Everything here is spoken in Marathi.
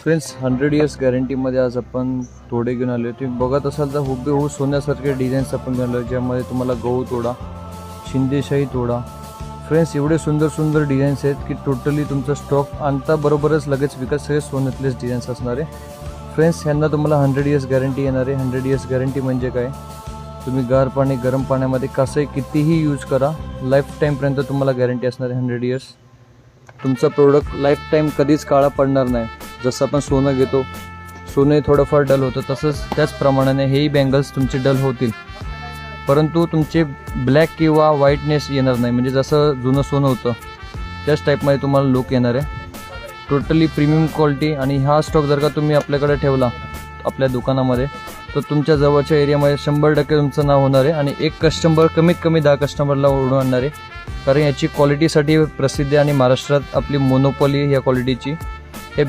फ्रेंड्स 100 इयर्स गॅरंटीमध्ये आज आपण तोडे घेऊन आलो. तुम्ही बघत असाल तर हुबेहूब सोन्यासारखे डिझाईन्स आपण घेऊन आलो, ज्यामध्ये तुम्हाला गहू तोडा, शिंदेशाही तोडा. फ्रेंड्स एवढे सुंदर सुंदर डिझाईन्स आहेत की टोटली तुमचा स्टॉक आणता बरोबरच लगेच विकत सगळे सोन्यातलेच डिझाईन्स असणार आहे. फ्रेंड्स ह्यांना तुम्हाला 100 इयर्स गॅरंटी येणार आहे. 100 इयर्स गॅरंटी म्हणजे काय, तुम्ही गार पाणी गरम पाण्यामध्ये कसंही कितीही यूज करा, लाईफ टाईमपर्यंत तुम्हाला गॅरंटी असणार आहे. 100 इयर्स तुमचा प्रोडक्ट लाईफ टाईम कधीच काळा पडणार नाही. जसं आपण सोनं घेतो, सोनंही थोडंफार डल होतं, तसंच त्याचप्रमाणे हेही बँगल्स तुमचे डल होतील, परंतु तुमचे ब्लॅक किंवा व्हाईटनेस येणार नाही. म्हणजे जसं जुनं सोनं होतं त्याच टाईपमध्ये तुम्हाला लुक येणार आहे. Totally premium quality. आणि हा स्टॉक जर का तुम्ही आपल्याकडे ठेवला आपल्या दुकानामध्ये, तर तुमच्या जवळच्या एरियामध्ये 100% तुमचं नाव होणार आहे. आणि एक कस्टमर कमीत कमी 10 कस्टमरला ओढून आणणार आहे, कारण याची क्वालिटीसाठी प्रसिद्ध आहे आणि महाराष्ट्रात आपली मोनोपॉली या क्वालिटीची. हे